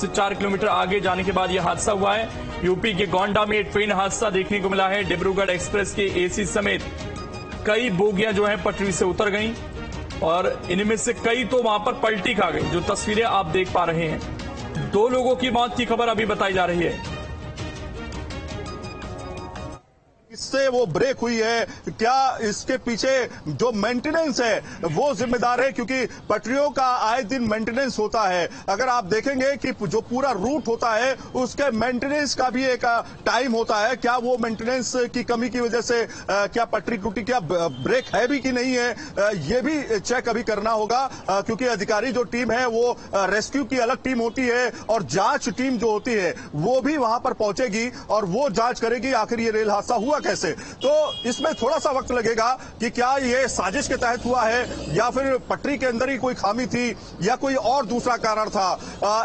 से 4 किलोमीटर आगे जाने के बाद यह हादसा हुआ है। यूपी के गोंडा में ट्रेन हादसा देखने को मिला है। डिब्रूगढ़ एक्सप्रेस के एसी समेत कई बोगियां जो है पटरी से उतर गईं और इनमें से कई तो वहां पर पलटी खा गई, जो तस्वीरें आप देख पा रहे हैं। 2 लोगों की मौत की खबर अभी बताई जा रही है। इससे वो ब्रेक हुई है, क्या इसके पीछे जो मेंटेनेंस है वो जिम्मेदार है? क्योंकि पटरियों का आए दिन मेंटेनेंस होता है। अगर आप देखेंगे कि जो पूरा रूट होता है उसके मेंटेनेंस का भी एक टाइम होता है। क्या वो मेंटेनेंस की कमी की वजह से क्या पटरी टूटी, क्या ब्रेक है भी कि नहीं है, ये भी चेक अभी करना होगा। क्योंकि अधिकारी जो टीम है वो रेस्क्यू की अलग टीम होती है और जांच टीम जो होती है वो भी वहां पर पहुंचेगी और वो जांच करेगी आखिर ये रेल हादसा हुआ कैसे। तो इसमें थोड़ा सा वक्त लगेगा कि क्या ये साजिश के तहत हुआ है या फिर पटरी के अंदर ही कोई खामी थी या कोई और दूसरा कारण था।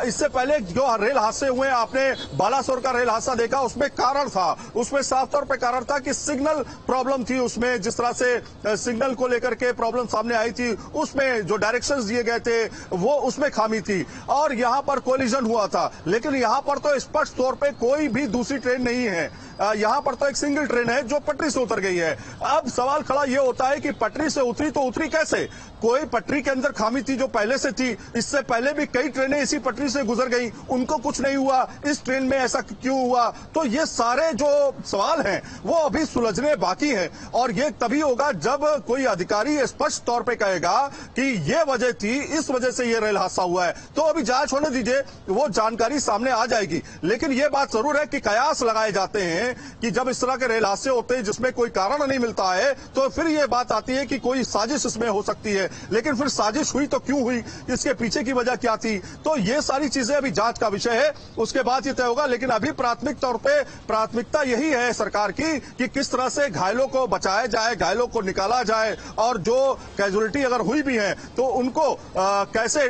इससे पहले जो रेल हादसे हुए, आपने बालासोर का रेल हादसा देखा, उसमें कारण था, उसमें साफ तौर पे कारण था कि सिग्नल प्रॉब्लम थी। उसमें जिस तरह से सिग्नल को लेकर के प्रॉब्लम सामने आई थी, उसमें जो डायरेक्शंस दिए गए थे वो उसमें खामी थी और यहां पर कोलिजन हुआ था। लेकिन यहां पर तो स्पष्ट तौर पे कोई भी दूसरी ट्रेन नहीं है, यहां पर तो एक सिंगल ट्रेन है जो पटरी से उतर गई है। अब सवाल खड़ा यह होता है कि पटरी से उतरी तो उतरी कैसे? कोई पटरी के अंदर खामी थी जो पहले से थी। इससे पहले भी कई ट्रेनें इसी पटरी से गुजर गई, उनको कुछ नहीं हुआ, इस ट्रेन में ऐसा क्यों हुआ? तो ये सारे जो सवाल हैं वो अभी सुलझने बाकी हैं और ये तभी होगा जब कोई अधिकारी स्पष्ट तौर पे कहेगा कि ये वजह थी, इस वजह से ये रेल हादसा हुआ है। तो अभी जांच होने दीजिए, वो जानकारी सामने आ जाएगी। लेकिन ये बात जरूर है कि कयास लगाए जाते हैं कि जब इस तरह के रेल हादसे होते हैं जिसमें कोई कारण नहीं मिलता है तो फिर ये बात आती है कि कोई साजिश इसमें हो सकती है। लेकिन फिर साजिश हुई तो क्यों हुई, इसके पीछे की वजह क्या थी? तो ये सारी चीजें अभी जांच का विषय है, उसके बाद ये तय होगा। लेकिन अभी प्राथमिक तौर पे प्राथमिकता यही है सरकार की कि किस तरह से घायलों को बचाया जाए, घायलों को निकाला जाए और जो कैजुअलिटी अगर हुई भी है तो उनको कैसे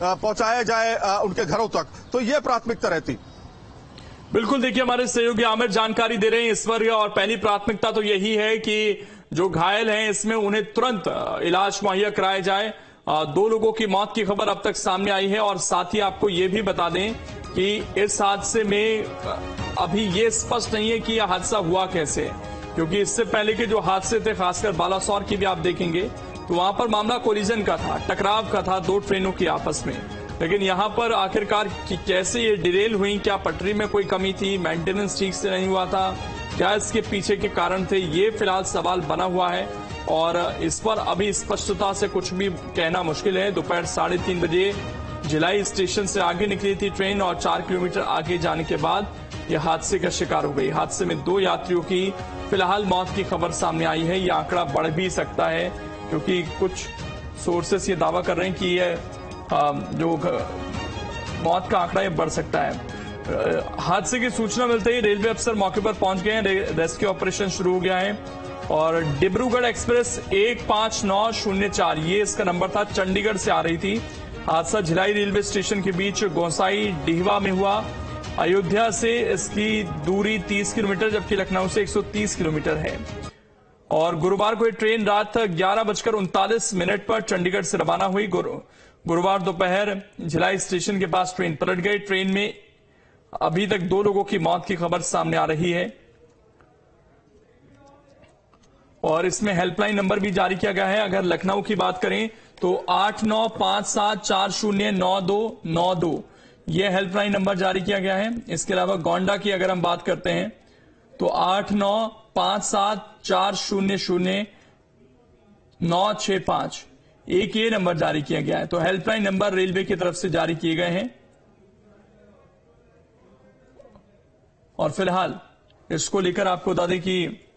पहुंचाया जाए उनके घरों तक। तो ये प्राथमिकता रहती। बिल्कुल, देखिए हमारे सहयोगी आमिर जानकारी दे रहे हैं इस वर्ग और पहली प्राथमिकता तो यही है कि जो घायल हैं इसमें उन्हें तुरंत इलाज मुहैया कराया जाए। 2 लोगों की मौत की खबर अब तक सामने आई है और साथ ही आपको ये भी बता दें कि इस हादसे में अभी ये स्पष्ट नहीं है कि यह हादसा हुआ कैसे, क्योंकि इससे पहले के जो हादसे थे, खासकर बालासोर की भी आप देखेंगे तो वहां पर मामला कोलिजन का था, टकराव का था 2 ट्रेनों की आपस में। लेकिन यहां पर आखिरकार कैसे ये डिरेल हुई, क्या पटरी में कोई कमी थी, मेंटेनेंस ठीक से नहीं हुआ था, क्या इसके पीछे के कारण थे, ये फिलहाल सवाल बना हुआ है और इस पर अभी स्पष्टता से कुछ भी कहना मुश्किल है। दोपहर 3:30 बजे भिलाई स्टेशन से आगे निकली थी ट्रेन और 4 किलोमीटर आगे जाने के बाद यह हादसे का शिकार हो गई। हादसे में 2 यात्रियों की फिलहाल मौत की खबर सामने आई है। यह आंकड़ा बढ़ भी सकता है क्योंकि कुछ सोर्सेस ये दावा कर रहे हैं कि यह जो मौत का आंकड़ा ये बढ़ सकता है। हादसे की सूचना मिलते ही रेलवे अफसर मौके पर पहुंच गए हैं, रेस्क्यू ऑपरेशन शुरू हो गया है और डिब्रूगढ़ एक्सप्रेस 15904 ये इसका नंबर था, चंडीगढ़ से आ रही थी। हादसा भिलाई रेलवे स्टेशन के बीच गोसाई डिहवा में हुआ। अयोध्या से इसकी दूरी 30 किलोमीटर जबकि लखनऊ से 130 किलोमीटर है और गुरुवार को ये ट्रेन रात 11:39 पर चंडीगढ़ से रवाना हुई। गुरुवार दोपहर भिलाई स्टेशन के पास ट्रेन पलट गई। ट्रेन में अभी तक 2 लोगों की मौत की खबर सामने आ रही है और इसमें हेल्पलाइन नंबर भी जारी किया गया है। अगर लखनऊ की बात करें तो 8957409292 यह हेल्पलाइन नंबर जारी किया गया है। इसके अलावा गोंडा की अगर हम बात करते हैं तो 8957400965 एक ये नंबर जारी किया गया है। तो हेल्पलाइन नंबर रेलवे की तरफ से जारी किए गए हैं और फिलहाल इसको लेकर आपको बता दें कि